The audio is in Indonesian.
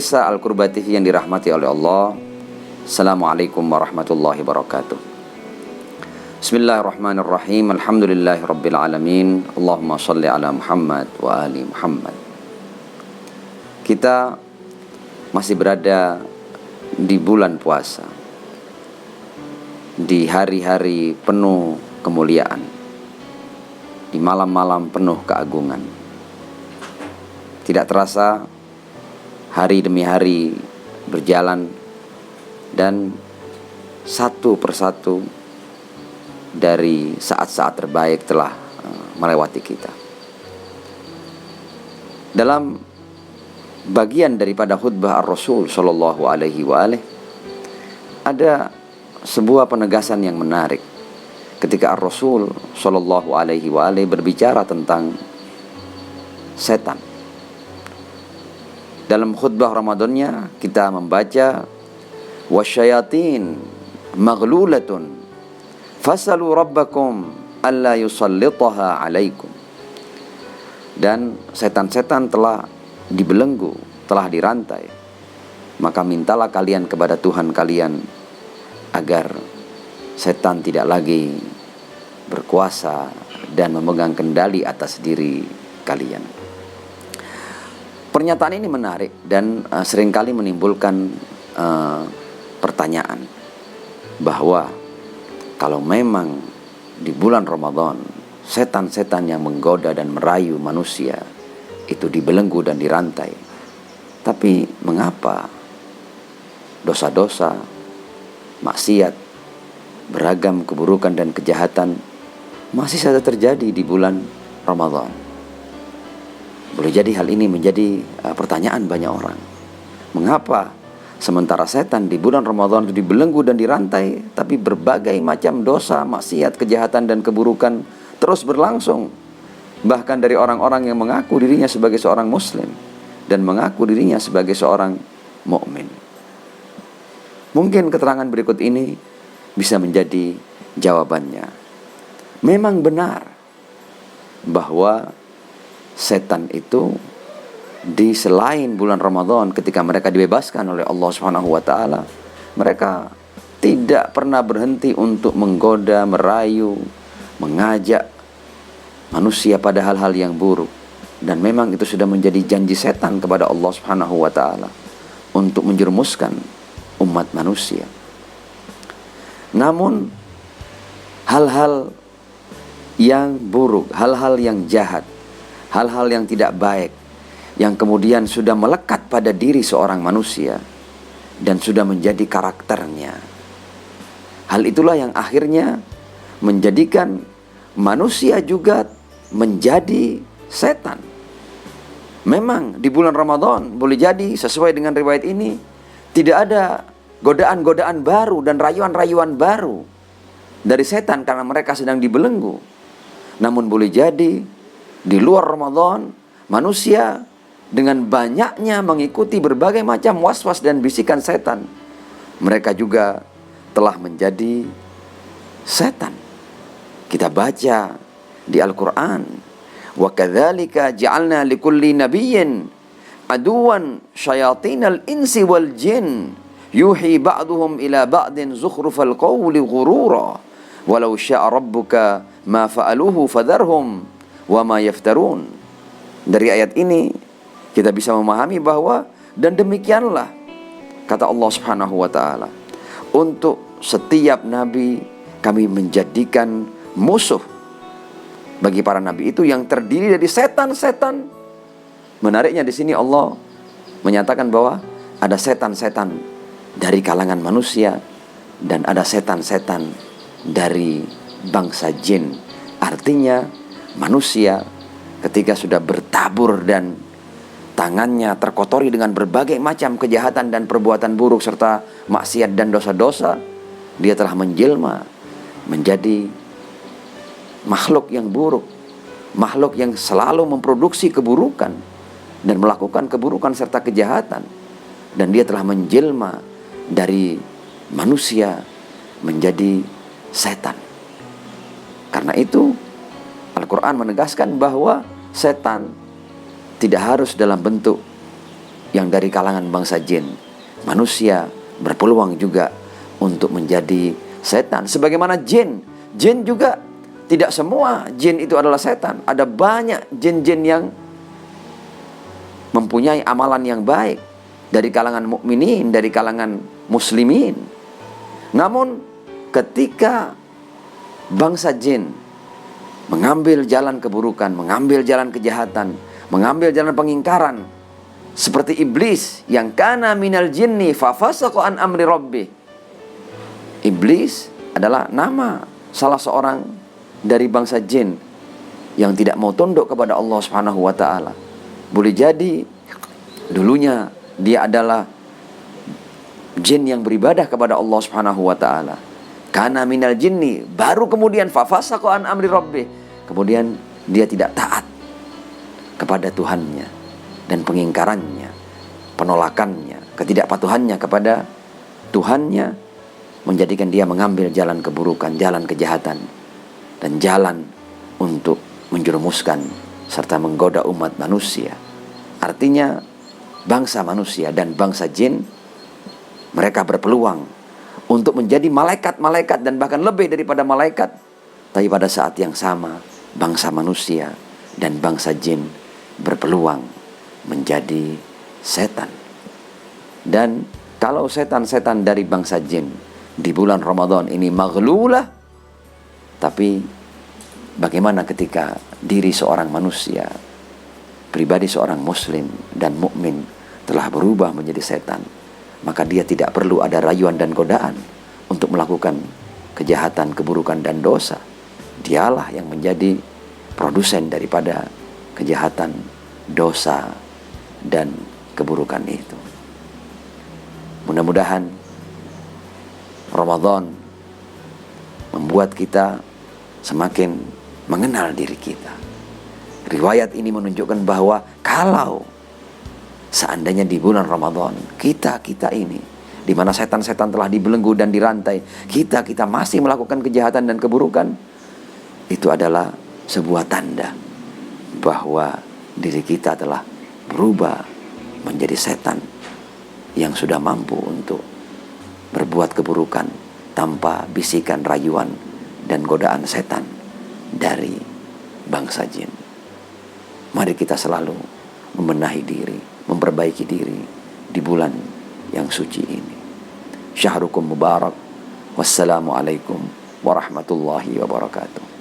Pemirsa Al-Qurbah TV yang dirahmati oleh Allah, Assalamualaikum warahmatullahi wabarakatuh. Bismillahirrahmanirrahim. Alhamdulillahi rabbil alamin. Allahumma salli ala Muhammad wa ali Muhammad. Kita masih berada di bulan puasa, di hari-hari penuh kemuliaan, di malam-malam penuh keagungan. Tidak terasa hari demi hari berjalan dan satu persatu dari saat-saat terbaik telah melewati kita. Dalam bagian daripada khutbah Ar-Rasul Sallallahu Alaihi Wasallam ada sebuah penegasan yang menarik ketika Ar-Rasul Sallallahu Alaihi Wasallam berbicara tentang setan. Dalam khutbah Ramadannya kita membaca wasyayatin maghlulatun fasalu rabbakum alla yusallitaha alaikum. Dan setan-setan telah dibelenggu, telah dirantai. Maka mintalah kalian kepada Tuhan kalian agar setan tidak lagi berkuasa dan memegang kendali atas diri kalian. Pernyataan ini menarik dan seringkali menimbulkan pertanyaan bahwa kalau memang di bulan Ramadan setan-setan yang menggoda dan merayu manusia itu dibelenggu dan dirantai, tapi mengapa dosa-dosa, maksiat, beragam keburukan dan kejahatan masih saja terjadi di bulan Ramadan? Boleh jadi hal ini menjadi pertanyaan banyak orang. Mengapa sementara setan di bulan Ramadan itu dibelenggu dan dirantai, tapi berbagai macam dosa, maksiat, kejahatan dan keburukan terus berlangsung? Bahkan dari orang-orang yang mengaku dirinya sebagai seorang muslim dan mengaku dirinya sebagai seorang mukmin. Mungkin keterangan berikut ini bisa menjadi jawabannya. Memang benar bahwa setan itu di selain bulan Ramadan ketika mereka dibebaskan oleh Allah Subhanahu wa taala, mereka tidak pernah berhenti untuk menggoda, merayu, mengajak manusia pada hal-hal yang buruk. Dan memang itu sudah menjadi janji setan kepada Allah Subhanahu wa taala untuk menjerumuskan umat manusia. Namun hal-hal yang buruk, hal-hal yang jahat, hal-hal yang tidak baik yang kemudian sudah melekat pada diri seorang manusia dan sudah menjadi karakternya, hal itulah yang akhirnya menjadikan manusia juga menjadi setan. Memang di bulan Ramadan boleh jadi sesuai dengan riwayat ini tidak ada godaan-godaan baru dan rayuan-rayuan baru dari setan karena mereka sedang dibelenggu. Namun boleh jadi di luar Ramadan, manusia dengan banyaknya mengikuti berbagai macam was-was dan bisikan setan, mereka juga telah menjadi setan. Kita baca di Al-Quran, wa kadzalika ja'alna likulli nabiyyin aduwan syayatinal insi wal jin yuhi ba'duhum ila ba'din zukhrufal qawli ghurura walau sya'a rabbuka ma fa'aluhu fadharhum wa ma yaftarun. Dari ayat ini kita bisa memahami bahwa dan demikianlah kata Allah Subhanahu wa taala, untuk setiap nabi kami menjadikan musuh bagi para nabi itu yang terdiri dari setan-setan. Menariknya di sini Allah menyatakan bahwa ada setan-setan dari kalangan manusia dan ada setan-setan dari bangsa jin. Artinya manusia ketika sudah bertabur dan tangannya terkotori dengan berbagai macam kejahatan dan perbuatan buruk serta maksiat dan dosa-dosa, dia telah menjelma menjadi makhluk yang buruk, makhluk yang selalu memproduksi keburukan dan melakukan keburukan serta kejahatan. Dan dia telah menjelma dari manusia menjadi setan. Karena itu Al-Quran menegaskan bahwa setan tidak harus dalam bentuk yang dari kalangan bangsa jin. Manusia berpeluang juga untuk menjadi setan. Sebagaimana jin juga tidak semua jin itu adalah setan. Ada banyak jin-jin yang mempunyai amalan yang baik dari kalangan mukminin, dari kalangan muslimin. Namun ketika bangsa jin mengambil jalan keburukan, mengambil jalan kejahatan, mengambil jalan pengingkaran, seperti iblis yang kana minal jinni fafasaqa an amri rabbih. Iblis adalah nama salah seorang dari bangsa jin yang tidak mau tunduk kepada Allah Subhanahu wa taala. Boleh jadi dulunya dia adalah jin yang beribadah kepada Allah Subhanahu wa taala. Kana minal jinni, baru kemudian fafasaqa an amri rabbih. Kemudian dia tidak taat kepada Tuhannya dan pengingkarannya, penolakannya, ketidakpatuhannya kepada Tuhannya menjadikan dia mengambil jalan keburukan, jalan kejahatan, dan jalan untuk menjerumuskan serta menggoda umat manusia. Artinya bangsa manusia dan bangsa jin, mereka berpeluang untuk menjadi malaikat-malaikat dan bahkan lebih daripada malaikat. Tapi pada saat yang sama, bangsa manusia dan bangsa jin berpeluang menjadi setan. Dan kalau setan-setan dari bangsa jin di bulan Ramadan ini maghlulah, tapi bagaimana ketika diri seorang manusia, pribadi seorang muslim dan mukmin telah berubah menjadi setan? Maka dia tidak perlu ada rayuan dan godaan untuk melakukan kejahatan, keburukan, dan dosa. Dialah yang menjadi produsen daripada kejahatan, dosa, dan keburukan itu. Mudah-mudahan Ramadan membuat kita semakin mengenal diri kita. Riwayat ini menunjukkan bahwa kalau seandainya di bulan Ramadan kita ini, di mana setan-setan telah dibelenggu dan dirantai, kita masih melakukan kejahatan dan keburukan, itu adalah sebuah tanda bahwa diri kita telah berubah menjadi setan yang sudah mampu untuk berbuat keburukan tanpa bisikan, rayuan, dan godaan setan dari bangsa jin. Mari kita selalu membenahi diri, memperbaiki diri di bulan yang suci ini. Syahrukum mubarak. Wassalamualaikum warahmatullahi wabarakatuh.